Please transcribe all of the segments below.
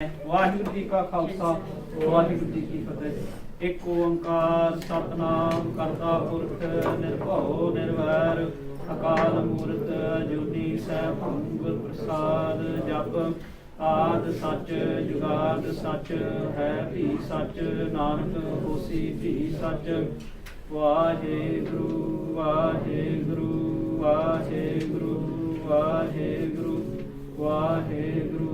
ਵਾਹਿਗੁਰੂ ਜੀ ਕਾ ਖਾਲਸਾ ਵਾਹਿਗੁਰੂ ਜੀ ਕੀ ਫਤਿਹ। ਇੱਕ ਓੰਕਾਰ ਸਤਨਾਮ ਕਰਤਾ ਪੁਰਖ ਨਿਰਭਉ ਨਿਰਵੈਰ ਅਕਾਲ ਮੂਰਤ ਅਜੂਨੀ ਸੈਭੰ ਗੁਰ ਪ੍ਰਸਾਦ ਜਪ ਆਦ ਸੱਚ ਜੁਗਾਦ ਸੱਚ ਹੈ ਵੀ ਸੱਚ ਨਾਨਕ ਹੋਸੀ ਵੀ ਸੱਚ। ਵਾਹਿਗੁਰੂ ਵਾਹਿਗੁਰੂ ਵਾਹਿਗੁਰੂ ਵਾਹਿਗੁਰੂ ਵਾਹਿਗੁਰੂ।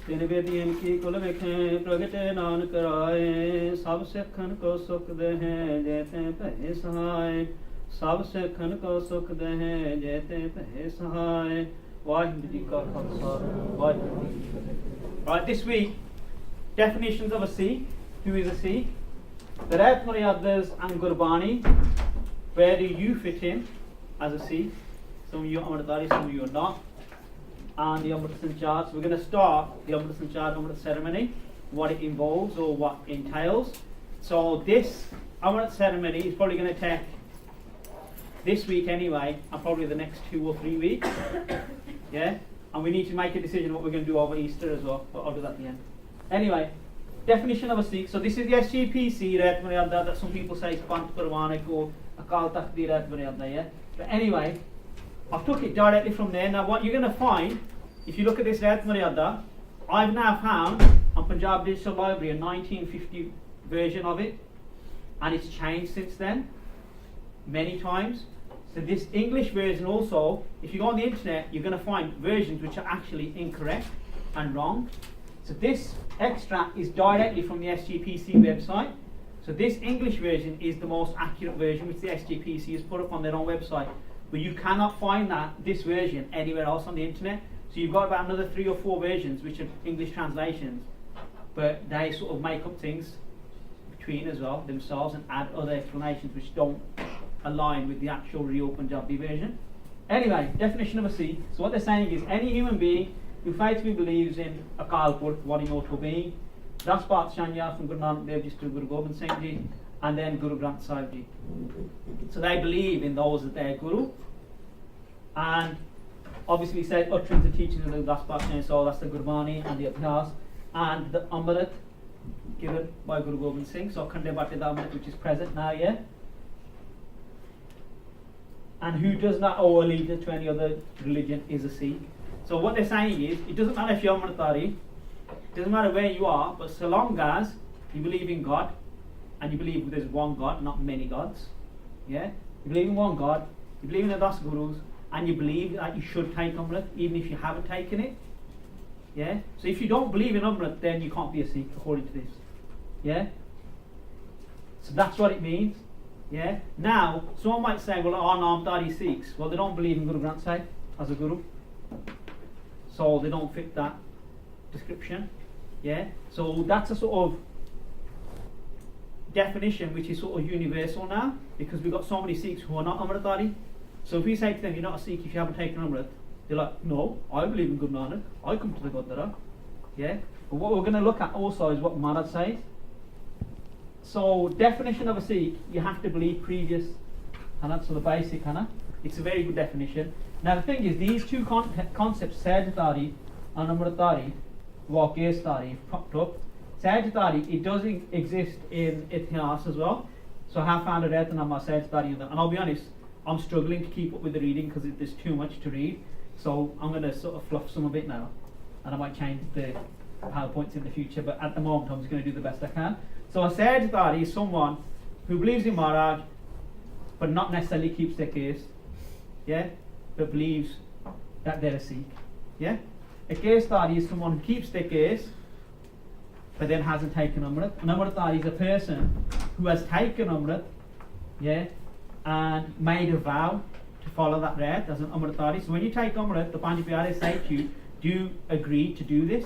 ਤਿਨ ਵੇਦੀਆਂ ਕੀ ਕੁਲ ਵੇਖੇ ਪ੍ਰਗਟੇ ਨਾਨਕ ਰਾਏ। ਸਭ ਸਿੱਖਨ ਕੋ ਸੁਖ ਦੇਹਿ ਜੈ ਤੇ ਭੈ ਸਹਾਇ। ਸਭ ਸਿੱਖਨ ਕੋ ਸੁਖ ਦੇਹਿ ਜੈ ਤੇ ਭੈ ਸਹਾਇ। ਵਾਹਿਗੁਰੂ ਜੀ ਕਾ ਖਾਲਸਾ ਵਾਹਿਗੁਰੂ ਜੀ ਕੀ ਫਤਿਹ। Right, this week, definitions of a Sikh. Who is a Sikh? The Rehat Maryadas and Gurbani. Where do you fit in as a Sikh? Some of you are Amrit, some of you are not. And the Amrit Sanchar. So we're going to start the Amrit Sanchar Amrit ceremony, what it involves or what entails. So this Amrit ceremony is probably going to take this week anyway, and probably the next 2 or 3 weeks. Yeah, and we need to make a decision what we're going to do over Easter as well, but I'll do that at the end. Anyway, definition of a Sikh. So this is the SGPC Rehat Maryada that some people say is Panth Purvanik or Akal Takht di Rehat Maryada, yeah? But anyway, I took it directly from there. Now what you're going to find, if you look at this Rehat Maryada, I've now found on Punjab Digital Library a 1950 version of it, and it's changed since then, many times. So this English version also, if you go on the internet, you're going to find versions which are actually incorrect and wrong. So this extract is directly from the SGPC website. So this English version is the most accurate version which the SGPC has put up on their own website. But you cannot find this version anywhere else on the internet. So you've got about another 3 or 4 versions which are English translations, but they sort of make up things between as well themselves and add other explanations which don't align with the actual real Punjabi version. Anyway, definition of a Sikh. So what they're saying is any human being who faithfully believes in Akal Purkh, one immortal being, Das Paatshahya from Guru Nanak Dev Ji to Guru Gobind Singh Ji, and then Guru Granth Sahib Ji. So they believe in those that they're Guru, and obviously said utterance and teachings of the Das Paatshahya, so that's the Gurbani and the Abhyas, and the Amrit given by Guru Gobind Singh. So Khande Bhatte the Amrit which is present now, yeah? And who does not owe allegiance to any other religion is a Sikh. So what they're saying is, it doesn't matter if you're Amritari, it doesn't matter where you are, but so long as you believe in God, and you believe there's one God, not many gods, yeah? You believe in one God, you believe in the Das Gurus, and you believe that you should take Amrit, even if you haven't taken it, yeah? So if you don't believe in Amrit, then you can't be a Sikh, according to this, yeah? So that's what it means, yeah? Now, someone might say, well, oh no, Amritari Sikhs, well, they don't believe in Guru Granth Sahib as a Guru, so they don't fit that description, yeah? So that's a sort of definition which is sort of universal now, because we've got so many Sikhs who are not Amritari. So if we say to them, you're not a Sikh if you haven't taken Amrit, they're like, no, I believe in Guru Nanak, I come to the Gurdwara, yeah? But what we're going to look at also is what Maharaj says. So definition of a Sikh, you have to believe previous, and that's the basic, it's a very good definition. Now the thing is, these two concepts, Sahajatari and Amritari, Vakestari, propped up. Sahajatari, it does exist in Itihas as well. So I have found a Rehatnama Sahajatari, and I'll be honest, I'm struggling to keep up with the reading because there's too much to read. So I'm going to sort of fluff some of it now, and I might change the PowerPoints in the future, but at the moment I'm just going to do the best I can. So a Sahajatari is someone who believes in Maharaj, but not necessarily keeps their case, yeah, but believes that they're a Sikh, yeah. A Kesari is someone who keeps their case, but then hasn't taken Amrit. An Amritari is a person who has taken Amrit, yeah, and made a vow to follow that Rehat as an Amritari. So when you take Amrit, the Panj Pyare say to you, do you agree to do this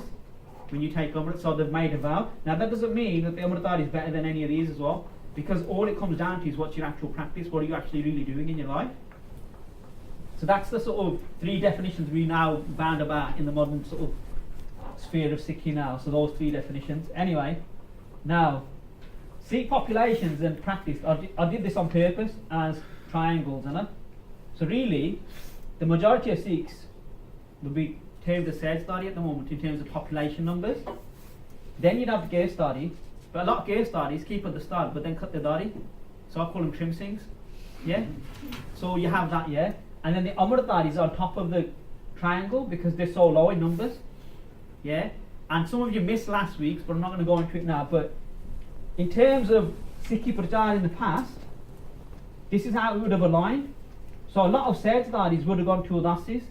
when you take Amrit? So they've made a vow. Now that doesn't mean that the Amritari is better than any of these as well, because all it comes down to is what's your actual practice, what are you actually really doing in your life. So that's the sort of 3 definitions we now bound about in the modern sort of sphere of Sikhi now. So those 3 definitions. Anyway, now Sikh populations and practice, I did this on purpose as triangles, So really, the majority of Sikhs would be terms of Sajdari at the moment, in terms of population numbers. Then you'd have Gaistari, but a lot of Gaistaris keep at the start, but then cut the Dari. So I call them Trim Singhs. Yeah? So you have that, yeah? And then the Amritaris are on top of the triangle because they're so low in numbers. Yeah? And some of you missed last week's, but I'm not going to go into it now. But in terms of Sikhi Prachar in the past, this is how it would have aligned. So a lot of Sajdharis would have gone to Udasis.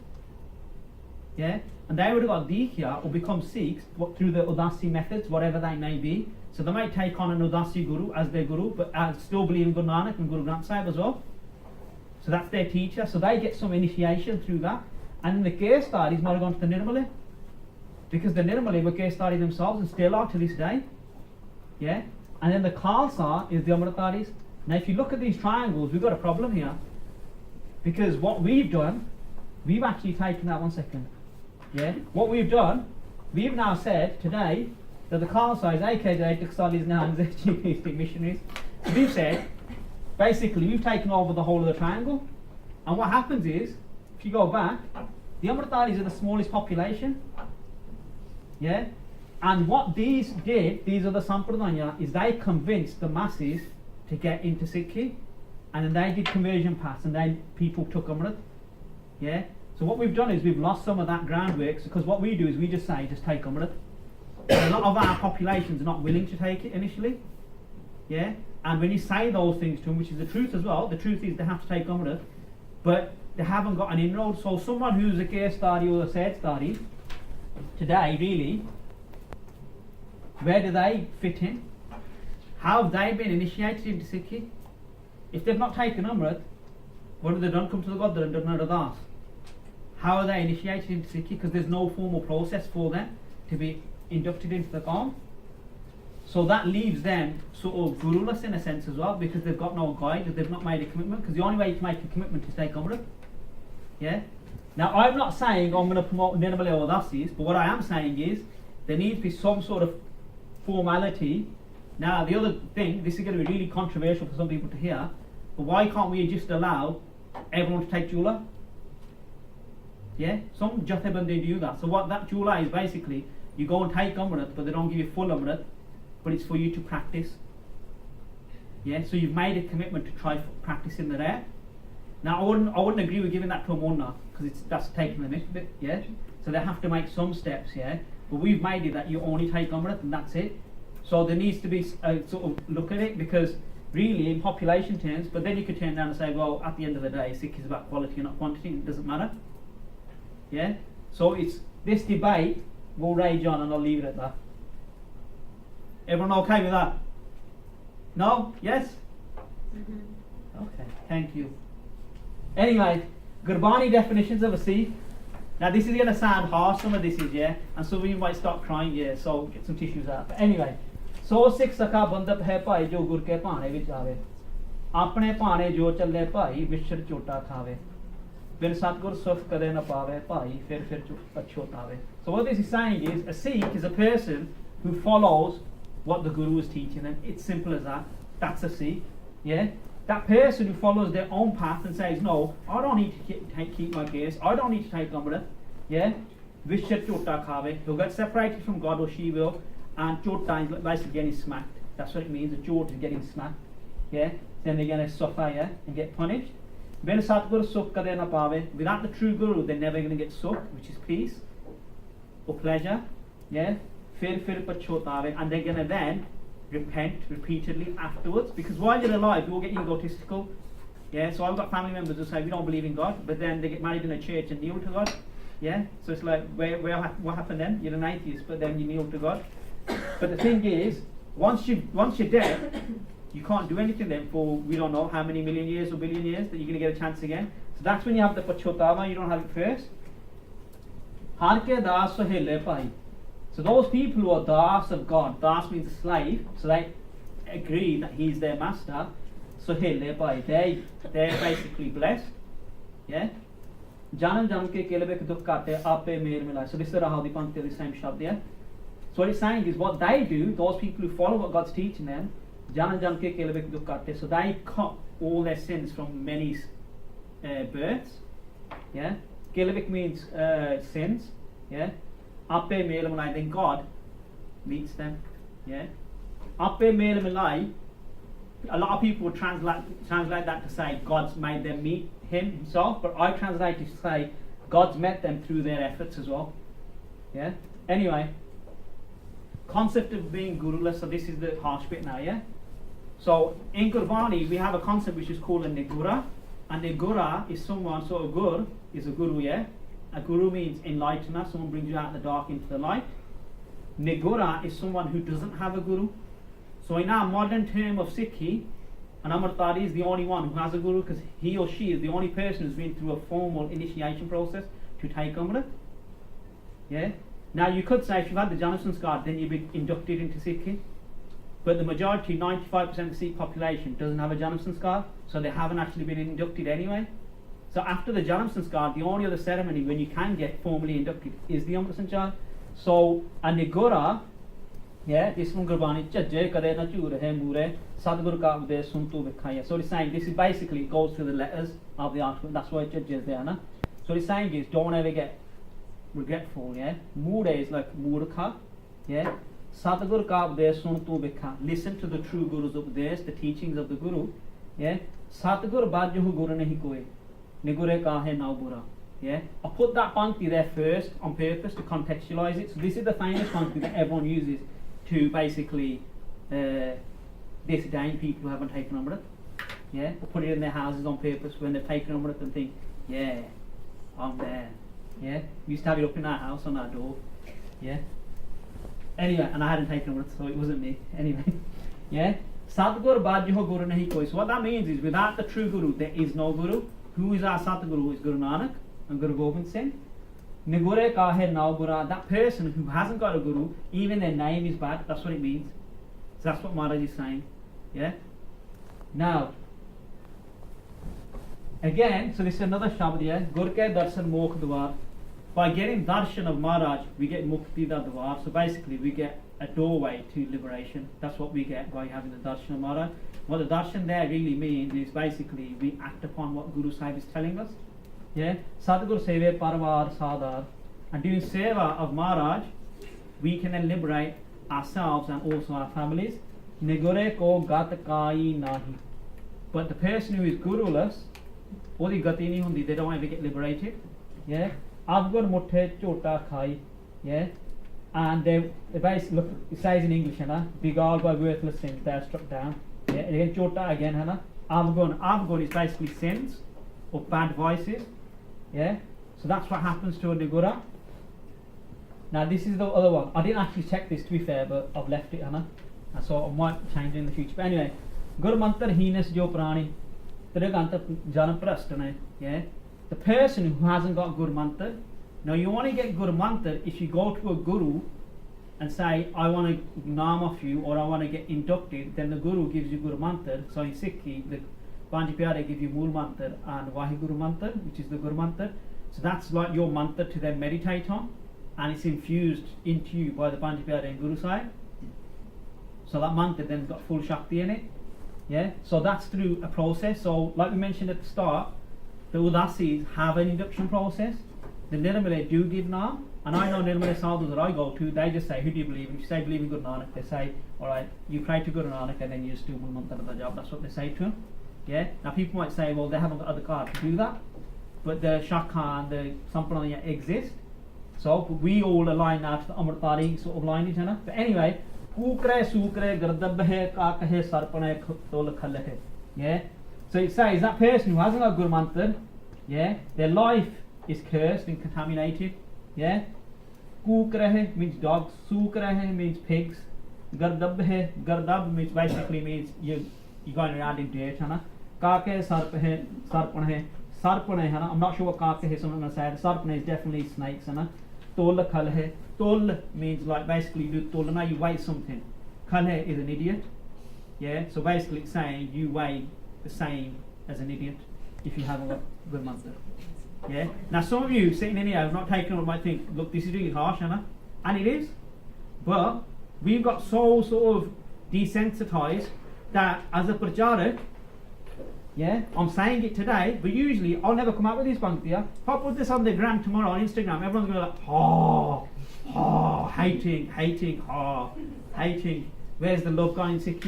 Yeah? And they would have got Dikhya or become Sikhs through the Udasi methods, whatever they may be. So they might take on an Udasi Guru as their Guru, but still believe in Guru Nanak and Guru Granth Sahib as well. So that's their teacher. So they get some initiation through that. And then the Gaistharis might have gone to the Nirmali. Because the Nirmali were Gaistari themselves and still are to this day. Yeah? And then the Khalsa is the Amritaris. Now if you look at these triangles, we've got a problem here. Because what we've done, we've actually taken that, one second. Yeah? What we've done, we've now said today that the Khalsa is AKJ, Tiksalis now and Zechini missionaries. So we've said, basically we've taken over the whole of the triangle. And what happens is, if you go back, the Amritaris are the smallest population. Yeah? And what these did, these are the Sampradanya, is they convinced the masses to get into Sikhi, and then they did conversion paths, and then people took Amrit. Yeah? So what we've done is we've lost some of that groundwork, because what we do is we just say, just take Amrit. A lot of our populations are not willing to take it initially. Yeah? And when you say those things to them, which is the truth as well, the truth is they have to take Amrit, but they haven't got an inroad. So someone who's a Gaistari or a Sajdari, today really, where do they fit in? How have they been initiated into Sikhi? If they've not taken Amrit, what have they done? Come to the God and done Aradas. How are they initiated into Sikhi? Because there's no formal process for them to be inducted into the Qawm. So that leaves them sort of guruless in a sense as well, because they've got no guide, they've not made a commitment. Because the only way you can make a commitment is take Amrit. Yeah? Now I'm not saying I'm going to promote Nirmali or Udasis, but what I am saying is there needs to be some sort of formality. Now the other thing, this is going to be really controversial for some people to hear, but why can't we just allow everyone to take Jula? Yeah? Some Jathebandi do that. So what that Jula is basically, you go and take Amrit, but they don't give you full Amrit, but it's for you to practice. Yeah? So you've made a commitment to try practicing the rare. Now I wouldn't agree with giving that to a Munna, because that's taking the mick bit, yeah? So they have to make some steps, yeah? But we've made it that you only take Amrit and that's it. So there needs to be sort of look at it, because really in population terms, but then you could turn down and say, well, at the end of the day, Sikh is about quality and not quantity, it doesn't matter. Yeah? So it's this debate will rage on, and I'll leave it at that. Everyone okay with that? No? Yes? Mm-hmm. Okay, thank you. Anyway, Gurbani definitions of a Sikh. Now this is going to sound harsh, some of this is, yeah, and some of you might start crying, yeah, so get some tissues out. But anyway, so Sikh Sakha Bandap hai bhai jo gur ke paane vich aave, apne paane jo challe bhai vishar chota khave, bin satgur suf kade na paave bhai fir pachotave. So what this is saying is, a Sikh is a person who follows what the Guru is teaching them. It's simple as that. That's a Sikh, yeah. That person who follows their own path and says, no, I don't need to keep my gaze, I don't need to take Amrit, yeah? Vishya chota khave, he'll get separated from God, or she will, and chota is basically getting smacked. That's what it means, a chota is getting smacked, yeah? Then they're going to suffer, yeah, and get punished. When Satguru sukh kade na pave, without the true Guru, they're never going to get sukh, which is peace, or pleasure, yeah? Fir pachotave, and they're going to then repent repeatedly afterwards, because while you're alive you will get egotistical. Yeah, so I've got family members who say we don't believe in God, but then they get married in a church and kneel to God. Yeah, so it's like what happened then? You're an atheist, but then you kneel to God. But the thing is, once you're dead, you can't do anything then for we don't know how many million years or billion years that you're going to get a chance again. So that's when you have the pachotava. You don't have it first. Har ke das sohele pai. So those people who are das of God, das means a slave, so they agree that he's their master, so they're basically blessed. Yeah? Janan jan ke kelebe dukh kate ape mer milai. So this is Rahadi Panti, the same shabd, yeah? So what it's saying is what they do, those people who follow what God's teaching them, janan jan ke kelebe dukh kate, so they cut all their sins from many births. Yeah? Kelebik means sins. Yeah? Ape mele malai, then God meets them. Yeah? Ape mele malai, a lot of people translate that to say God's made them meet him himself, but I translate it to say God's met them through their efforts as well. Yeah? Anyway, concept of being guruless, so this is the harsh bit now, yeah? So in Gurbani we have a concept which is called a nigura. A nigura is someone, so a gur is a guru, yeah? A guru means enlightener, someone brings you out of the dark into the light. Nigura is someone who doesn't have a guru. So in our modern term of Sikhi, an Amritari is the only one who has a guru because he or she is the only person who's been through a formal initiation process to take Amrit. Yeah? Now you could say if you've had the Janam Sanskar, then you've been inducted into Sikhi. But the majority, 95% of the Sikh population doesn't have a Janam Sanskar, so they haven't actually been inducted anyway. So after the Janam Sanskar, the only other ceremony when you can get formally inducted is the Amrit Sanchar. So a Nigura, yeah, this from Gurbani, Jajje kade na chur hai mure, Sadguru ka udesh suntu vikhaya. So he's saying this is basically, it goes through the letters of the article, that's why Jajje is there, na? So he's saying is, don't ever get regretful, yeah? Mure is like murkha, yeah? Sadguru ka udesh suntu vikha. Listen to the true Guru's upadesh, the teachings of the Guru, yeah? Sadguru bajhu guru nahi koi, nigure ka hai na bura. Yeah, I put that pankti there first on purpose to contextualize it. So this is the famous pankti that everyone uses to basically disdain people who haven't taken Amrit. Yeah, or put it in their houses on purpose when they've taken Amrit and think, yeah, I'm there. Yeah, we used to have it up in our house on our door. Yeah. Anyway, and I hadn't taken Amrit, so it wasn't me. Anyway, yeah. Sadgur Bajjo Guru Nahi Koi. So what that means is without the true Guru, there is no Guru. Who is our Satguru? Is Guru Nanak and Guru Gobind Singh. Nigure ka hai nau bura. That person who hasn't got a guru, even their name is bad. That's what it means. So that's what Maharaj is saying. Yeah. Now, again, so this is another shabd here. Gur ke darshan mokh dwar. By getting darshan of Maharaj, we get mukti da dwar. So basically, we get a doorway to liberation. That's what we get by having the darshan of Maharaj. What the darshan there really means is basically we act upon what Guru Sahib is telling us. Yeah, Sadgur Seve Parvar Sadar, and doing seva of Maharaj, we can then liberate ourselves and also our families. Nigure ko gat kai nahi. But the person who is guruless, odi gati nahi hundi, they don't ever get liberated. Yeah, Afgur mutte chota khai. Yeah, and they basically look. It says in English, beguiled by worthless sins, they are struck down. Yeah, again chota again, Afgun is basically sins or bad vices. Yeah, so that's what happens to a Nigura. Now this is the other one. I didn't actually check this to be fair, but I've left it, and so I might change it in the future. But anyway, Gur Mantar Heenas Jo Prani, Tiraganta Jana Prastane. Yeah, the person who hasn't got Gur Mantar. Now you want to get Gur Mantar if you go to a Guru and say, I want to naam off you or I want to get inducted, then the Guru gives you Gur Mantar. So in Sikhi, the Panj Pyare give you Mool Mantar and Vaheguru Mantar, which is the Gur Mantar. So that's like your mantra to then meditate on, and it's infused into you by the Panj Pyare and Guru Sahib. So that mantra then got full Shakti in it. Yeah, so that's through a process. So like we mentioned at the start, the Udasis have an induction process. The Nirmale do give naam, and I know Nirmale sadhus that I go to, they just say, who do you believe in? If you say believe in Guru Nanak, they say, alright, you pray to Guru Nanak and then you just do Mool Mantar of the job. That's what they say to him. Yeah. Now people might say, well, they haven't got other cards to do that, but the Shakha and the Sampradaya exist. So we all align now to the Amritari sort of lineage, But anyway, Kukre Sukre Gardabhe Kakahe Sarpane Tol Khalahe. Yeah. So it says that person who hasn't got Guru Mantar, yeah, their life is cursed and contaminated. Yeah. Kukrehe means dogs, Sukrehe means pigs, Gardab means basically means you're going around in dirt, Kake Sarpane, Sarpane, I'm not sure what Kake is, so I'm going to say Sarpane is definitely snakes, Tol Khalhe. Tol means like basically you do tolana, you weigh something. Khalhe is an idiot. Yeah, so basically it's saying you weigh the same as an idiot if you haven't got good mantra. Yeah. Now some of you sitting in here have not taken on might think, look, this is really harsh, and it is. But we've got so sort of desensitized that as a pracharak, Yeah, I'm saying it today, but usually I'll never come out with this bunk here. If I put this on the gram tomorrow on Instagram, everyone's gonna be like, hating, hating. Where's the love going, Sikh?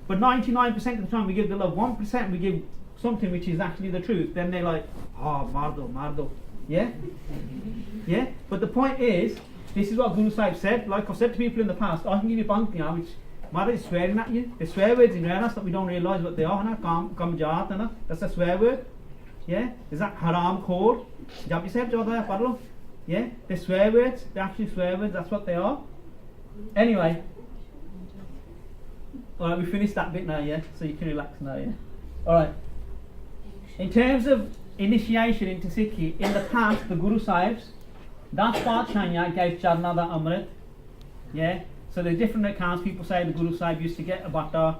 But 99% of the time we give the love. 1% we give something which is actually the truth. Then they're like, mardo. Yeah, yeah. But the point is, this is what Guru Sahib said. Like I've said to people in the past, I can give you bunk here, which Mother is swearing at you. They swear words in Rehat that we don't realise what they are. Kam, that's a swear word. Yeah? Is that haram khor? Jabi sahib jada hai, padlo. Yeah? They swear words. They actually swear words. That's what they are. Anyway. Alright, we finished that bit now, yeah? So you can relax now, yeah? Alright. In terms of initiation into Sikhi, in the past, the Guru Sahibs, that's Chanya gave Charna the Amrit. Yeah? So there's different accounts. People say the Guru Sahib used to get a butter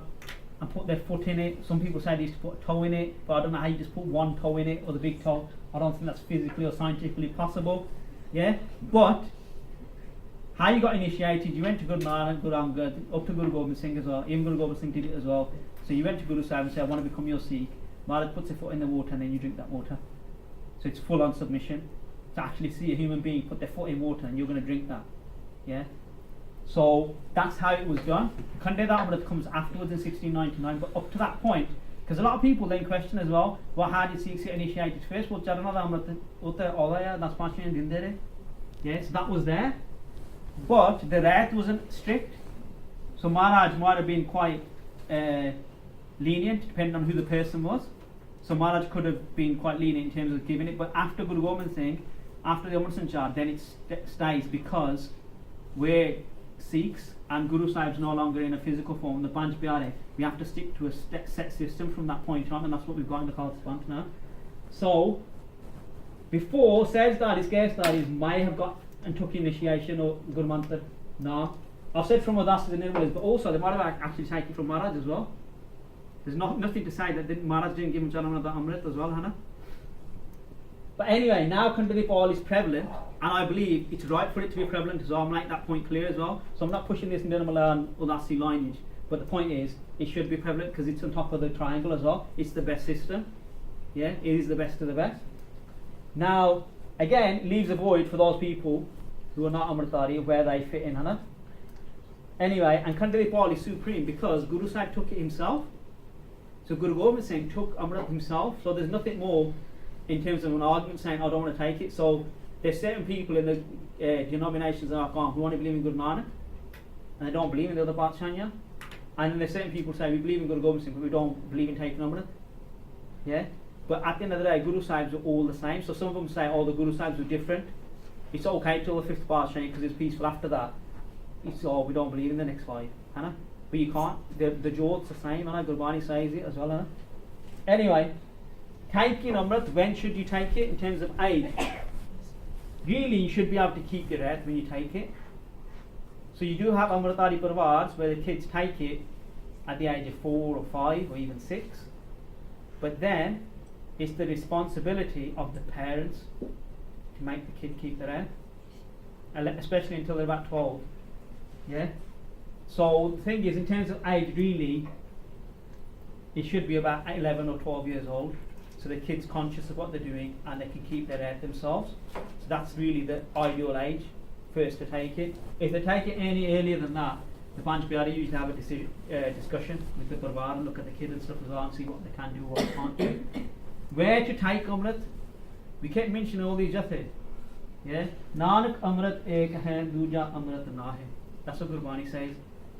and put their foot in it. Some people say they used to put a toe in it, but I don't know how you just put one toe in it or the big toe. I don't think that's physically or scientifically possible. Yeah? But how you got initiated, you went to Guru Nanak, Guru Angad, up to Guru Gobind Singh as well. Even Guru Gobind Singh did it as well. So you went to Guru Sahib and said, I want to become your Sikh. Maharaj puts a foot in the water and then you drink that water. So it's full on submission. To actually see a human being put their foot in water and you're going to drink that. Yeah? So that's how it was done. Khande da Amrit comes afterwards in 1699, but up to that point, because a lot of people then question as well, well, how did Sikhs get initiated first? Well, Charana da Amrit utte olaya that's passion and dindere. Yeah, so that was there. But the Rehat wasn't strict. So Maharaj might have been quite lenient, depending on who the person was. So Maharaj could have been quite lenient in terms of giving it, but after Guru Gobind Singh, after the Amrit Sanchar, then it stays because we're Sikhs and Guru Sahib's no longer in a physical form, the Panj Pyare, we have to stick to a set system from that point on, and that's what we've got in the Khalsa Panth now. So, before, Sajdadis, Gaisdadis may have got and took initiation or Guru Mantra. No. I've said from Udas to the Nirmalas, but also they might have actually taken it from Maharaj as well. There's nothing to say that Maharaj didn't give him Charana da Amrit as well, Hannah. But anyway, now Khandali Paul is prevalent, and I believe it's right for it to be prevalent as well. I'm making that point clear as well. So I'm not pushing this Nirmala and Udasi lineage, but the point is, it should be prevalent because it's on top of the triangle as well. It's the best system. Yeah, it is the best of the best. Now, again, leaves a void for those people who are not Amritari where they fit in, Hannah. Anyway, and Khandali Paul is supreme because Guru Sahib took it himself. So Guru Gobind Singh took Amrit himself. So there's nothing more in terms of an argument saying I don't want to take it. So there's certain people in the denominations that are gone who want to believe in Guru Nanak and they don't believe in the other Pathshanya. And then there's certain people say we believe in Guru Gobind Singh but we don't believe in taking Amrit. Yeah? But at the end of the day, Guru Sahibs are all the same. So some of them say, oh, the Guru Sahibs were different. It's okay till the fifth Pathshanya because it's peaceful after that. It's we don't believe in the next five. Hannah? But you can't. The Jodh's the same. Hannah? Gurbani says it as well. Hannah? Anyway, taking Amrit, when should you take it in terms of age? Really, you should be able to keep your head when you take it. So you do have Amritari Parvars where the kids take it at the age of 4 or 5 or even 6. But then, it's the responsibility of the parents to make the kid keep their head. Especially until they're about 12. Yeah? So the thing is, in terms of age, really, it should be about 11 or 12 years old. So the kid's conscious of what they're doing and they can keep their head themselves. So that's really the ideal age first to take it. If they take it any earlier than that, the Panch Pyare usually have a discussion with the Parvar and look at the kid and stuff as well and see what they can do or what they can't do. Where to take Amrit? We kept mentioning all these jathe. Yeah? Nanak Amrit ek hai, duja Amrit na hai. That's what Gurbani says.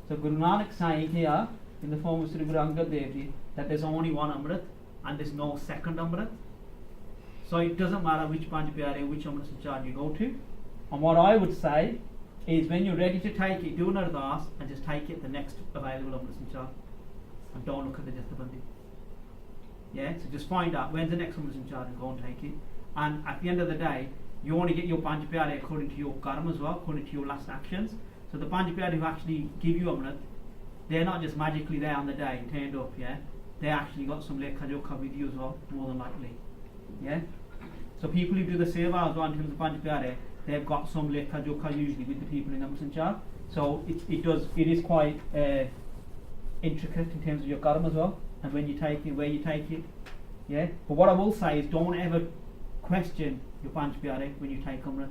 So Guru Nanak saying here, in the form of Sri Guru Angad Dev Ji, that there's only one Amrit and there's no second Amrit. So it doesn't matter which Panch Pyare, which Amrit Sanchar you go to. And what I would say is when you're ready to take it, do an ardas and just take it the next available Amrit Sanchar. And don't look at the Jathabandi. Yeah, so just find out when's the next Amrit Sanchar and go and take it. And at the end of the day, you only get your Panch Pyare according to your karma as well, according to your last actions. So the Panch Pyare who actually give you Amrit, they're not just magically there on the day and turned up, yeah? They actually got some lekha jokha with you as well, more than likely. Yeah? So people who do the seva as well in terms of Panch Pyare, they've got some lekha jokha usually with the people in Amrit Sanchar. So it is quite intricate in terms of your karma as well. and when you take it, where you take it. Yeah. But what I will say is, don't ever question your Panch Pyare when you take Amrit.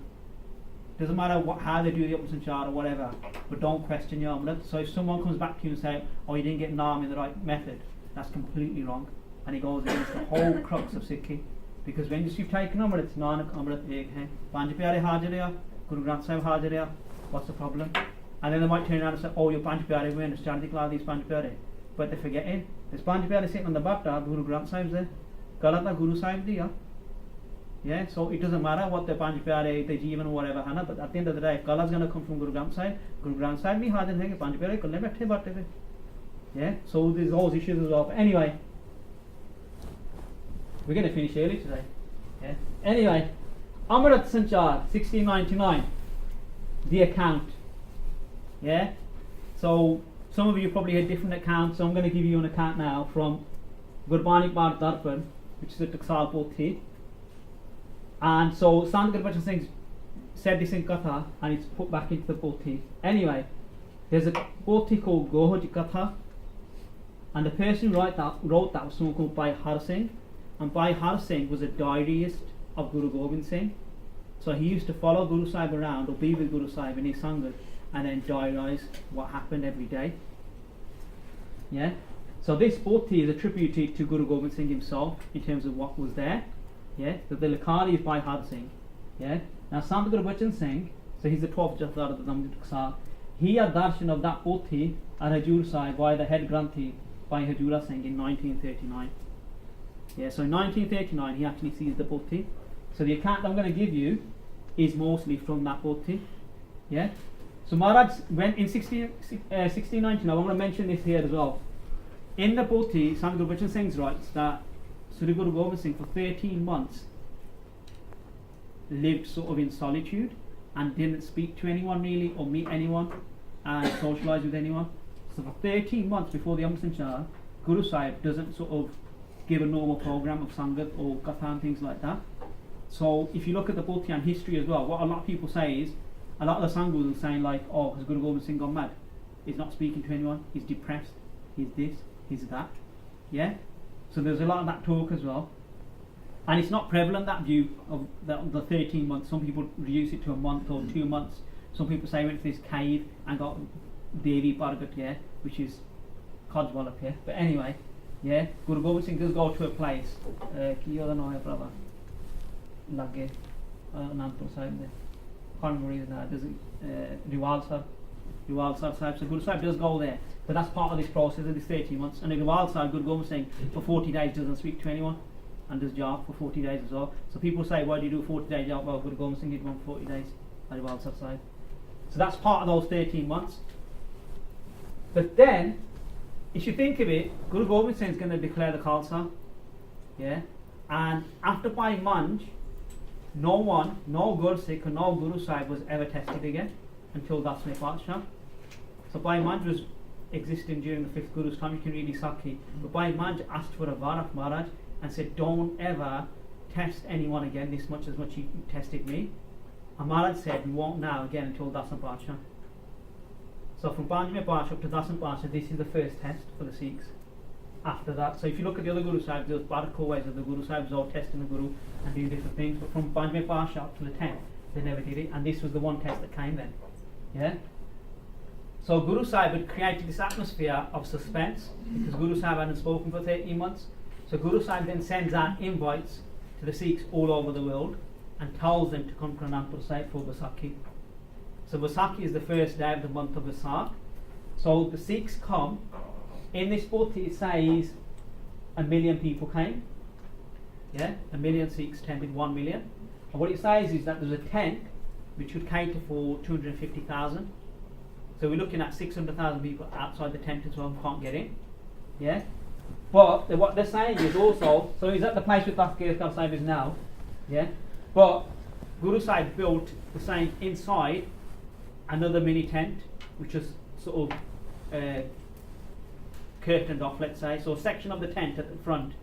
Doesn't matter how they do the ups and char or whatever, but don't question your Amrit. So if someone comes back to you and say, oh, you didn't get Naam in the right method, that's completely wrong, and it goes against the whole crux of Sikhi. Because when you've taken Amrit, it's Nanak Amrit Ek Hai. Panch Pyare Hajar hai, Guru Granth Sahib Hajar hai, what's the problem? And then they might turn around and say, oh, your Panch Pyare, we understand the class these Panch Pyare. But they're forgetting, there's Panch Pyare sitting on the bathtub, Guru Granth Sahib's there. Galata Guru Sahib diya. Yeah, so it doesn't matter what the Panch Pyare, the Jeevan or whatever, Hana, but at the end of the day, if Gala's going to come from Guru Granth Sahib bhi hajar hai, Panch Pyare kalle baithe baate pe. Yeah, so there's those issues as well. But anyway, we're going to finish early today. Yeah. Anyway, Amrit Sanchar, 1699, the account. Yeah. So some of you probably had different accounts, so I'm going to give you an account now from Gurbani Par Darpan, which is a Taksal Pothi. And so Sant Gurbachan Singh said this in Katha, and it's put back into the Pothi. Anyway, there's a Pothi called Gohaj Katha, and the person who wrote that was someone called Bhai Har Singh, and Bhai Har Singh was a diarist of Guru Gobind Singh. So he used to follow Guru Sahib around, or be with Guru Sahib in his Sangat, and then diarise what happened every day. Yeah. So this Pothi is attributed to Guru Gobind Singh himself in terms of what was there. Yeah. So the Lakari is Bhai Har Singh. Yeah. Now Sant Gurbachan Singh, so he's the 12th Jathar of the Namjit Taksar. He had darshan of that Pothi at Hajur Sahib by the head Granthi by Hajura Singh in 1939. Yeah, so in 1939 he actually sees the Pothi. So the account I'm going to give you is mostly from that Pothi. Yeah. So Maharaj went in 1699, I'm going to mention this here as well. In the Pothi, Sant Gurbachan Singh writes that Sri Guru Gobind Singh for 13 months lived sort of in solitude and didn't speak to anyone really, or meet anyone and socialise with anyone. So for 13 months before the Amrit Sanchar, Guru Sahib doesn't sort of give a normal program of Sangat or Katha and things like that. So if you look at the Pothi and history as well, what a lot of people say is, a lot of the Sanghus are saying like, oh, has Guru Gobind Singh gone mad? He's not speaking to anyone, he's depressed, he's this, he's that. Yeah? So there's a lot of that talk as well. And it's not prevalent, that view of the 13 months. Some people reduce it to a month or 2 months. Some people say went to this cave and got Devi Bhargat, yeah, which is Kajwal here. But anyway, yeah, Guru Gobind Singh does go to a place. Ki oda naam hai brother? Lage Anandpur Sahib there. Can't remember his name. There's Riwal Sahib. So Guru Sahib does go there. But that's part of this process of this 13 months. And in Riwal Sahib, Guru Gobind Singh for 40 days doesn't speak to anyone and does job for 40 days as well. So people say, why do you do 40 days job? Well, Guru Gobind Singh did one for 40 days at Riwal Sahib. So that's part of those 13 months. But then, if you think of it, Guru Gobind Singh is going to declare the Khalsa. Yeah? And after Bhai Manj, no one, no Gursikh or no Guru Sahib was ever tested again until Dasme Patsha. So Bhai Manj was existing during the 5th Guru's time, you can read his Sakhi. But Bhai Manj asked for a Varak Maharaj and said, don't ever test anyone again this much as much you tested me. And Maharaj said, we won't now again until Dasme Patsha. So from Panjme Patsha up to Dasme Patsha, this is the first test for the Sikhs. After that, so if you look at the other Guru Sahibs, there's Barakho ways of the Guru Sahibs all testing the Guru and doing different things, but from Panjme Pasha up to the 10th, they never did it, and this was the one test that came then. Yeah? So Guru Sahib had created this atmosphere of suspense, because Guru Sahib hadn't spoken for 13 months. So Guru Sahib then sends out invites to the Sikhs all over the world and tells them to come to Anandpur Sahib for Vaisakhi. So Vaisakhi is the first day of the month of Vaisak. So the Sikhs come. In this book it says 1 million people came. Yeah, 1 million Sikhs attended 1 million. And what it says is that there's a tent which would cater for 250,000. So we're looking at 600,000 people outside the tent as well who can't get in. Yeah. But what they're saying is also, so he's at the place where Tafkir Sahib is now. Yeah. But Guru Sahib built the same inside another mini tent which is sort of curtained off, let's say. So a section of the tent at the front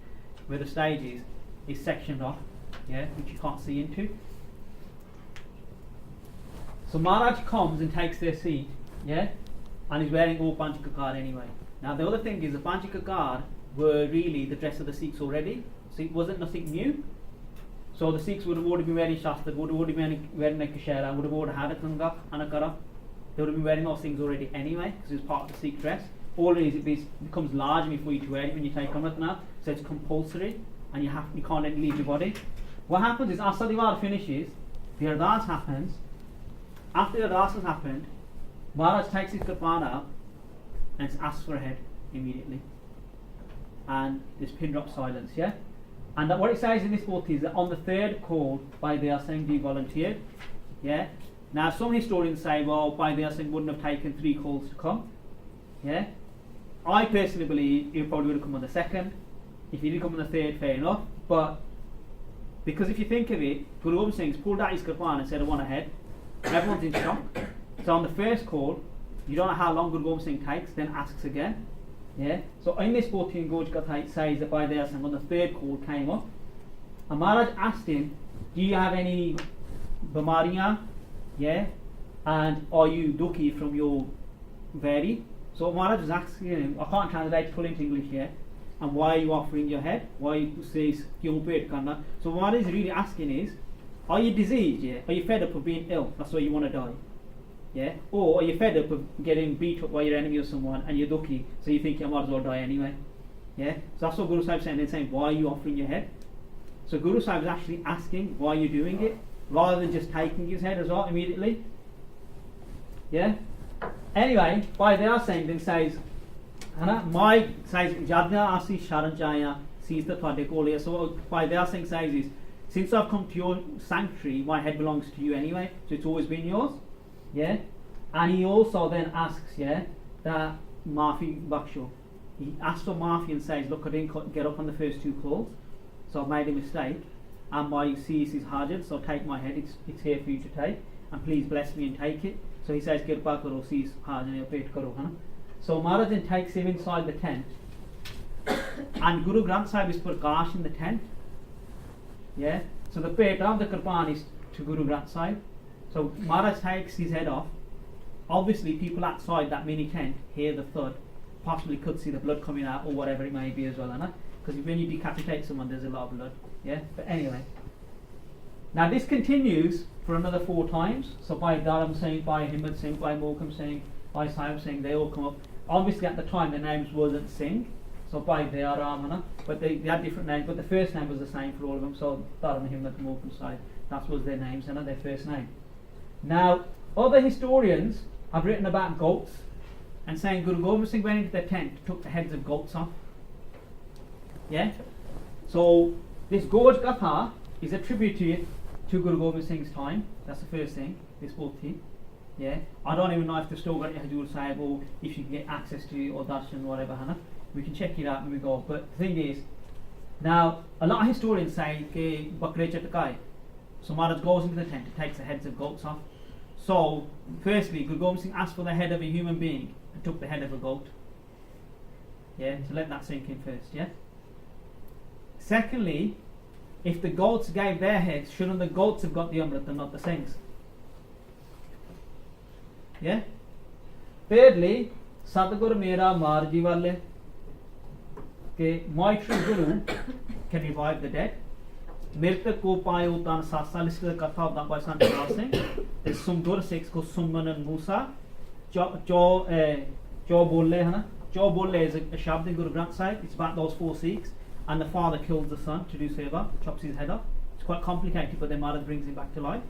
where the stage is sectioned off, yeah, which you can't see into. So Maharaj comes and takes their seat, yeah, and he's wearing all Panchakakar anyway. Now the other thing is the Panchakakar were really the dress of the Sikhs already. So it wasn't nothing new. So the Sikhs would have already been wearing shastra, would have already been wearing a kashera, would have already had a kanga and a kara. They would have been wearing those things already anyway, because it was part of the Sikh dress. All it is, it becomes large before you to wear it when you take Amrit now, so it's compulsory, and you can't let it leave your body. What happens is, after the Diwar finishes, the Ardas happens. After the Ardas has happened, Maharaj takes his Kirpan out and asks for a head immediately. And there's pin drop silence, yeah? And what it says in this book is that on the third call, by Dayal Singh, he volunteered, yeah? Now some historians say, well, by Dayal Singh wouldn't have taken 3 calls to come, yeah? I personally believe he probably would have come on the second. If he did come on the third, fair enough. But because if you think of it, Guru Gobind Singh's pulled out his Kirpan and said, I want a head. Everyone's in shock. So on the first call, you don't know how long Guru Gobind Singh takes, then asks again. Yeah. So in this 14 Goj Katha it says that by Dayal Singh on the third call came up, and Maharaj asked him, do you have any bamariyan? Yeah. And are you dukhi from your vary? So Maharaj was asking him, I can't translate full into English here, and why are you offering your head? Why says kyun pet karna? So what he's really asking is, are you diseased? Yeah? Are you fed up of being ill? That's why you want to die. Yeah? Or are you fed up of getting beat up by your enemy or someone and you're dukhi, so you think you might as well die anyway? Yeah? So that's what Guru Sahib saying. They're saying, why are you offering your head? So Guru Sahib is actually asking why you're doing it, rather than just taking his head as well immediately. Yeah? Anyway, by Dayal Singh then says, my says Jadna Asi Sharan Jaya sees the Thadekoliya. So what by Dayal Singh says is, since I've come to your sanctuary, my head belongs to you anyway, so it's always been yours. Yeah? And he also then asks, yeah, that Maafi Baksho. He asks for Maafi and says, look, I didn't get up on the first 2 calls, so I've made a mistake, and my cease is hajat, so take my head, it's here for you to take, and please bless me and take it. So he says, Kirpa karo, cease hajat, pet karo. So Maharaj then takes him inside the tent, and Guru Granth Sahib is Prakash in the tent. Yeah? So the pet of the Kirpan is to Guru Granth Sahib. So Maharaj takes his head off. Obviously people outside that mini tent hear the thud, possibly could see the blood coming out or whatever it may be as well, because when you decapitate someone there's a lot of blood. Yeah? But anyway, now this continues for another 4 times. So by Dharam Singh, by Himmat Singh, by Mohkam Singh, by Sahib Singh, they all come up. Obviously at the time their names wasn't Singh, so by Dayaram, but they had different names, but the first name was the same for all of them. So Dharam, Himmat, Mohkam Sahib, that was their names, their first name. Now other historians have written about goats and saying Guru Gobind Singh went into the tent, took the heads of goats off. Yeah? So this Goj Gatha is attributed to Guru Gobind Singh's time. That's the first thing, this book thing. Yeah? I don't even know if they've still got it Hajur Sahib or if you can get access to it or darshan or whatever, we can check it out when we go. But the thing is, now a lot of historians say ke Bakre Chatakai. So Maharaj goes into the tent, takes the heads of goats off. So firstly, Guru Gobind Singh asked for the head of a human being and took the head of a goat. Yeah, so let that sink in first, yeah? Secondly, if the goats gave their heads, shouldn't the goats have got the Amrit and not the Singhs? Yeah? Thirdly, Sadguru Mera Marji Wale, my true Guru can revive the dead. Mrtak ko payo tan sasa listed the Katha of that by Sant Dayal Singh. There's Sumdur Sikhs ko Summan and Musa. Jo Bolle, Jo Bolle is a shabd in Guru Granth Sahib. It's about those 4 Sikhs, and the father kills the son to do seva, chops his head off. It's quite complicated, but then Maharaj brings him back to life.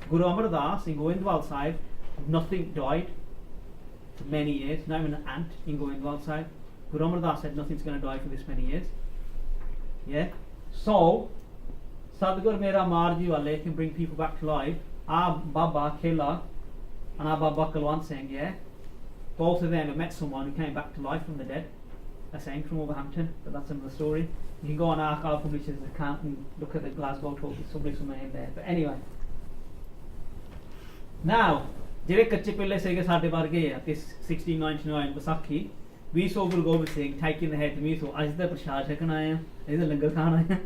Guru Amar Das in Govindwal Sahib, nothing died for many years, not even an ant in Govindwal Sahib. Guru Amar Das said nothing's going to die for this many years. Yeah? So Sadguru Mera Marji Wale can bring people back to life. Baba Khela and Baba Kalwan Singh, yeah? Both of them have met someone who came back to life from the dead. A saying from Wolverhampton, but that's another story. You can go on Archive Publishers' account and look at the Glasgow talk, there's somebody somewhere in there. But anyway. Now, ਜਿਹੜੇ ਕੱਚੇ ਪਹਿਲੇ ਸੀਗੇ ਸਾਡੇ ਵਰਗੇ ਆ this 1699 Vaisakhi we saw Guru Gobind Singh taking the head to me, so ਅੱਜ ਦਾ ਪ੍ਰਸ਼ਾਦ ਛਕਣ ਆਏ ਆ, ਇਹਦਾ ਲੰਗਰ ਖਾਣ ਆਏ ਆ,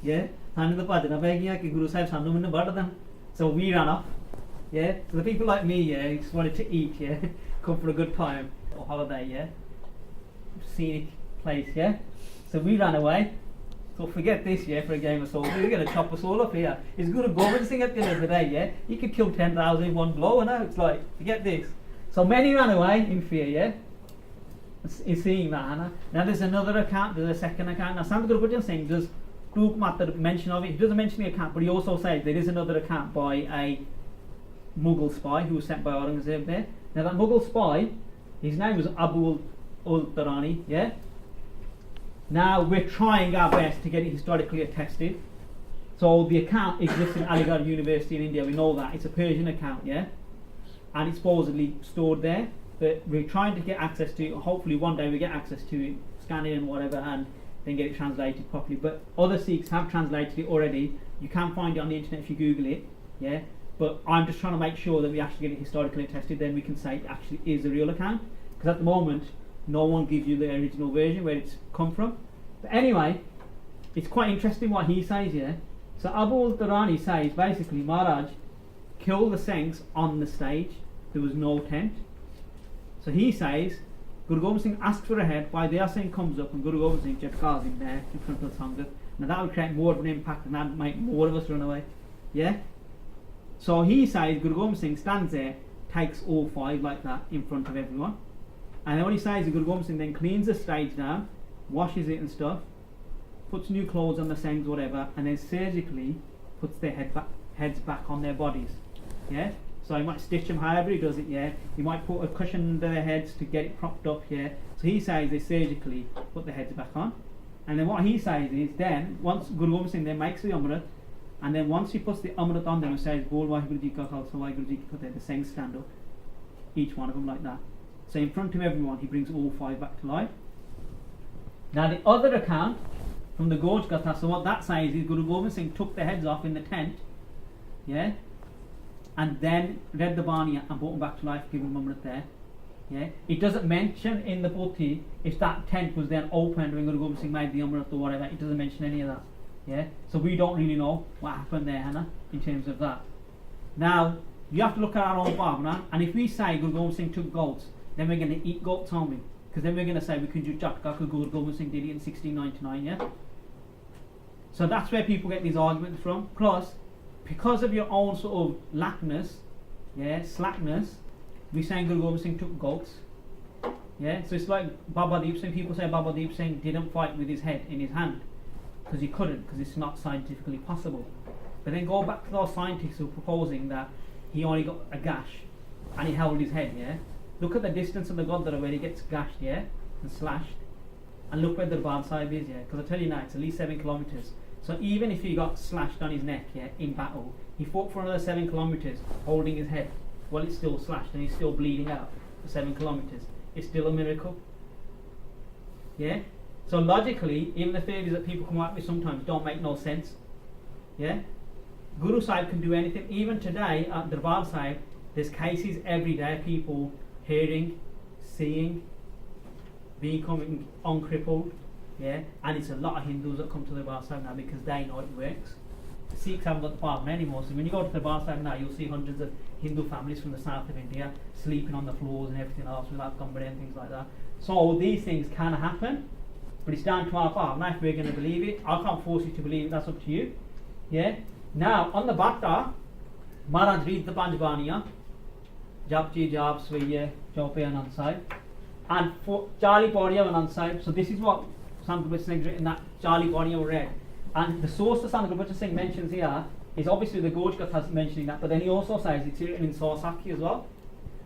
yeah, ਸਾਨੂੰ ਤਾਂ ਭੱਜਣਾ ਪੈ ਗਿਆ ਕਿ ਗੁਰੂ ਸਾਹਿਬ ਸਾਨੂੰ ਮੈਨੂੰ ਵੱਢ ਦੇਣ, so we ran off, yeah, so the people like me, yeah, just wanted to eat, yeah, come for a good time or holiday, yeah, scenic place, yeah? So we ran away. So forget this, yeah, for a game of soldiers. You're going to chop us all up here. It's good Gorbani Singh at the end of the day, yeah? You could kill 10,000 in one blow, and it's like, forget this. So many ran away in fear, yeah? Is seeing that, Hannah. Now there's another account, there's a second account. Now Sant Gurbani Singh does mention of it. He doesn't mention the account, but he also says there is another account by a Mughal spy who was sent by Aurangzeb there. Now that Mughal spy, his name was Abu al-Tarani, yeah? Now we're trying our best to get it historically attested. So the account exists in Aligarh University in India, we know that. It's a Persian account, yeah? And it's supposedly stored there. But we're trying to get access to it. Hopefully one day we get access to it, scan it and whatever, and then get it translated properly. But other Sikhs have translated it already. You can find it on the internet if you Google it, yeah? But I'm just trying to make sure that we actually get it historically attested, then we can say it actually is a real account. Because at the moment, no one gives you the original version where it's come from. But anyway, it's quite interesting what he says here. So Abu al-Tarani says basically Maharaj killed the Sikhs on the stage. There was no tent. So he says Guru Gobind Singh asks for a head, why Daya Singh comes up and Guru Gobind Singh just calls him there in front of the Sangha. Now that would create more of an impact and that would make more of us run away. Yeah? So he says Guru Gobind Singh stands there, takes all 5 like that in front of everyone. And then what he says is Guru Gobind Singh then cleans the stage down, washes it and stuff, puts new clothes on the Singhs, whatever, and then surgically puts their heads back on their bodies. Yeah? So he might stitch them however he does it, yeah. He might put a cushion under their heads to get it propped up, yeah. So he says they surgically put the heads back on. And then what he says is then, once Guru Gobind Singh then makes the Amrit, and then once he puts the Amrit on them and says, Bol Waheguru Ji Ka Khalsa Waheguru Ji Ki Fateh, the Singhs stand up. Each one of them like that. So in front of everyone, he brings all 5 back to life. Now the other account from the Gorge Gatha, so what that says is Guru Gobind Singh took the heads off in the tent, yeah, and then read the Bani and brought them back to life, given them Amrit there. Yeah? It doesn't mention in the Pothi if that tent was then opened when Guru Gobind Singh made the Amrit or whatever. It doesn't mention any of that. Yeah? So we don't really know what happened there, Hannah, in terms of that. Now, you have to look at our own Bhavana, and if we say Guru Gobind Singh took goats, then we're going to eat goats, aren't we? Because then we're going to say we can do Jatka because Guru Gobind Singh did it in 1699, yeah? So that's where people get these arguments from. Plus, because of your own sort of lackness, yeah, slackness, we're saying Guru Gobind Singh took goats. Yeah, so it's like Baba Deep Singh. People say Baba Deep Singh didn't fight with his head in his hand because he couldn't, because it's not scientifically possible. But then go back to those scientists who are proposing that he only got a gash and he held his head. Yeah, look at the distance of the Godara where he gets gashed, yeah, and slashed, and look where the Darbar Sahib is, yeah. Because I tell you now, it's at least 7 kilometers. So even if he got slashed on his neck, yeah, in battle, he fought for another 7 kilometers, holding his head. Well, it's still slashed and he's still bleeding out for 7 kilometers. It's still a miracle. Yeah? So logically, even the theories that people come up with sometimes don't make no sense. Yeah? Guru Sahib can do anything. Even today at Darbar Sahib, there's cases every day, people hearing, seeing, becoming uncrippled. Yeah? And it's a lot of Hindus that come to the Darbar Sahib now because they know it works. The Sikhs haven't got the Bhavana anymore, so when you go to the Darbar Sahib now, you'll see hundreds of Hindu families from the south of India sleeping on the floors and everything else without Gurbani and things like that. So these things can happen, but it's down to our Bhavana if we're going to believe it. I can't force you to believe it, that's up to you. Yeah? Now, on the Bhatta, Maharaj reads the Panjbaniya, Japji, Jap, Swiye, Jope Anand Sahib, and for Charlie Paudiya Anand Sahib. So this is what Sant Gurbani Singh written, that Charlie Paudiya read. And the source that Sant Gurbani Singh mentions here is obviously the Gorge Gatha mentioning that, but then he also says it's written in Sarsaki as well.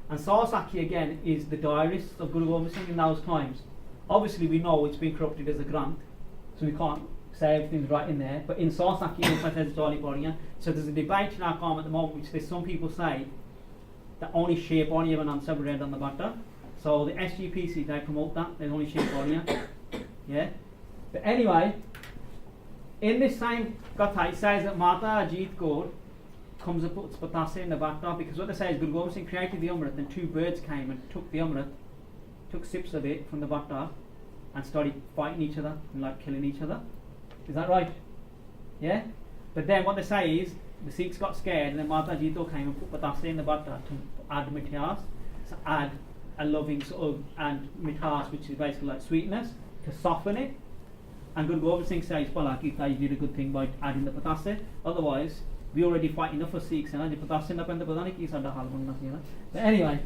And Sarsaki again is the diarist of Guru Gobind Singh in those times. Obviously we know it's been corrupted as a Granth, so we can't say everything's right in there, but in Sarsaki it also says Charlie Paudiya. So there's a debate in our Qawm at the moment which there's some people say that only Shaykh Paudiya Anand Sahib read on the Bhatta. So the SGPC, they promote that, there's only Shaykh Paudiya. Yeah? But anyway, in this same Gatha, it says that Mata Ajit Kaur comes and puts Patase in the Bhatta, because what they say is Guru Gobind Singh created the Amrit, then 2 birds came and took the Amrit, took sips of it from the Bhatta and started fighting each other and like killing each other. Is that right? Yeah? But then what they say is the Sikhs got scared and then Mata Ajit Kaur came and put Patase in the Bhatta to add mithas, so add a loving sort of, and mithas, which is basically like sweetness. to soften it. And Guru Gobind Singh says, well, you did a good thing by adding the patasse. Otherwise, we already fight enough for Sikhs. But anyway,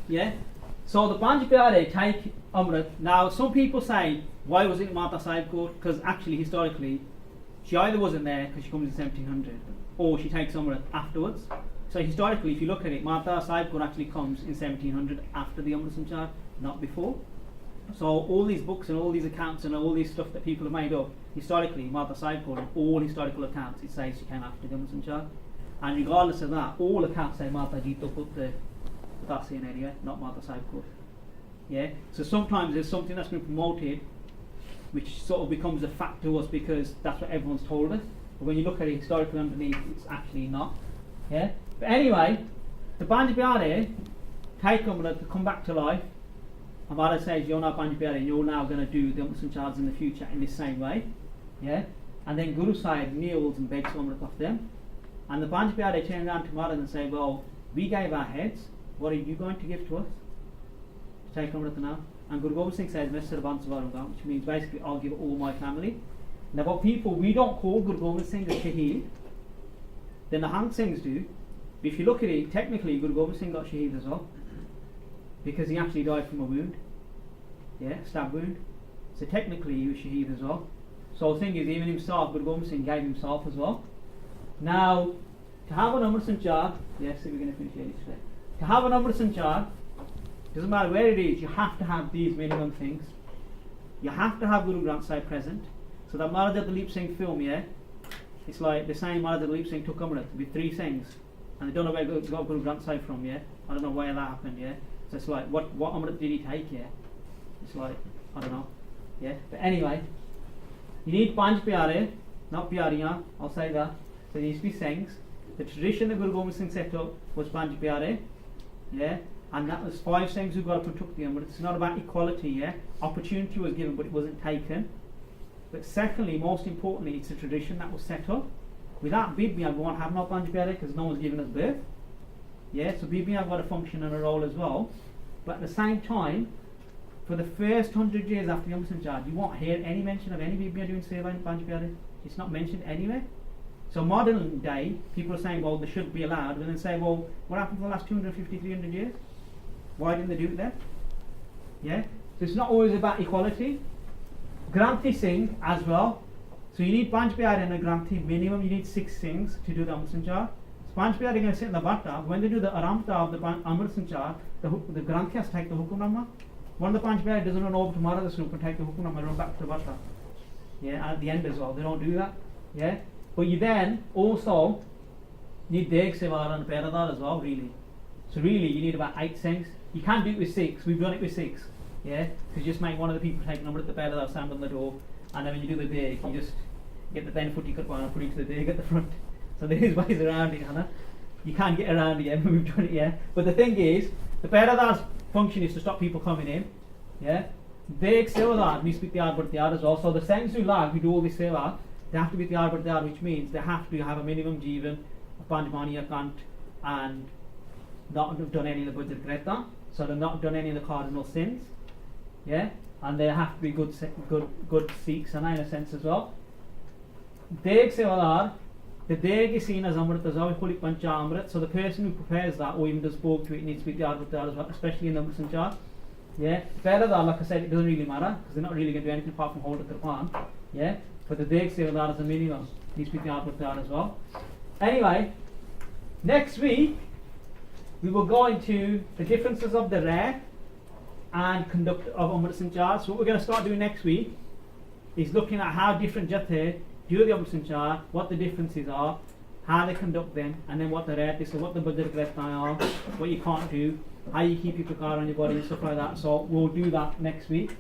yeah. So the Panj Pyare take Amrit. Now, some people say, why was it Mata Sahib Kaur? Because actually, historically, she either wasn't there because she comes in 1700, or she takes Amrit afterwards. So historically, if you look at it, Mata Sahib Kaur actually comes in 1700 after the Amrit Sanchar, not before. So all these books and all these accounts and all these stuff that people have made up, historically, Mata Sahib Kaur, all historical accounts, it says she came after the Amrit Sanchar. And regardless of that, all accounts say Mata Ji to put the Patasse in anyway, not Mata Sahib Kaur. Yeah? So sometimes there's something that's been promoted which sort of becomes a fact to us because that's what everyone's told us. But when you look at it historically underneath, it's actually not. Yeah? But anyway, the Panj Pyare take Amrit to come back to life. And Maharaj says, you're now Panj Pyare and you're now going to do the Amrit Sanchars in the future in this same way. Yeah? And then Guru Sahib kneels and begs Amrit off them. And the Panj Pyare turn around to Maharaj and say, well, we gave our heads, what are you going to give to us? To take Amrit now? And Guru Gobind Singh says, which means basically, I'll give all my family. Now, what people, we don't call Guru Gobind Singh a Shaheed, then the Hang Singhs do. But if you look at it, technically, Guru Gobind Singh got Shaheed as well. Because he actually died from a wound. Yeah, stab wound. So technically, he was Shaheed as well. So the thing is, even himself, Guru Gobind Singh gave himself as well. Now, to have an Amrit Sanchar, yes, we're going to finish it today. To have an Amrit Sanchar, doesn't matter where it is, you have to have these minimum things. You have to have Guru Granth Sahib present. So that Maryada Dalip Singh film, yeah, it's like the same Maryada Dalip Singh took Amrit with 3 Singhs. And they don't know where they got Guru Granth Sahib from, yeah. I don't know where that happened, yeah. So it's like, what Amrit did he take, yeah? It's like, I don't know, yeah. But anyway, you need Panj Pyare, not Pyariyan, I'll say that. So there needs to be Singhs. The tradition that Guru Gobind Singh set up was Panj Pyare, yeah. And that was 5 Singhs who got up and took the Amrit. It's not about equality, yeah. Opportunity was given, but it wasn't taken. But secondly, most importantly, it's a tradition that was set up. Without Bibiyan, we won't have no Panj Pyare because no one's given us birth. Yeah, so Bibiyan got a function and a role as well. But at the same time, for the first 100 years after the Amrit Sanchar, you won't hear any mention of any Bibiyan doing Seva in Panj Pyare. It's not mentioned anywhere. So modern day, people are saying, well, they should be allowed, and then say, well, what happened for the last 250, 300 years? Why didn't they do it then? Yeah? So it's not always about equality. Granthi Singh as well. So you need Panj Pyare and a Granthi. Minimum you need 6 Singhs to do the Amrit Sanchar. So Panj Pyare are going to sit in the Bhatta. When they do the Aramta of the Amrit Sanchar, the Granthi has to take the Hukumnama. One of the Panj Pyare doesn't run over to Maryada Snoop and take the Hukumnama and run back to the Bhatta. Yeah, and at the end as well. They don't do that. Yeah? But you then also need Deg Sevar and Peradar as well, really. So really, you need about 8 Singhs. You can't do it with 6. We've done it with 6. Yeah? Because you just make one of the people take a number at the Peradar, stand on the door, and then when you do the Deg, you just get the 10-foot cut one and put it to the Deg at the front. So there is ways around it, Hannah. You can't get around it, yeah, but we've done it, yeah. But the thing is, the Peradar's function is to stop people coming in. Yeah? Deg Sevadar needs to be Tiyar Bar Tiyar as well. So the Singhs who do all this Seva, they have to be Tiyar Bar Tiyar, which means they have to have a minimum Jeevan, a Panjmani account, and not have done any of the Bajra Kreta. So they've not done any of the cardinal sins. Yeah? And they have to be good Sikhs, and in a sense as well. Deg Sevadar, the Deg is seen as Amrit as well, we call it Pancha Amrit. So the person who prepares that, or even does spoke to it, needs to be Tiyar Bar Tiyar as well, especially in the Amrit Sanchar. Yeah? Peradar, like I said, it doesn't really matter, because they're not really going to do anything apart from hold the Kirpan. Yeah? But the Deg Sevadar is a minimum, needs to be Tiyar Bar Tiyar as well. Anyway, next week, we will go into the differences of the rare and conduct of Amrit Sanchar. So what we're going to start doing next week is looking at how different Jathe do the Amrit Sanchar, what the differences are, how they conduct them, and then what the rare is, so what the Bajra Kreta are, what you can't do, how you keep your prakar on your body and stuff like that. So we'll do that next week.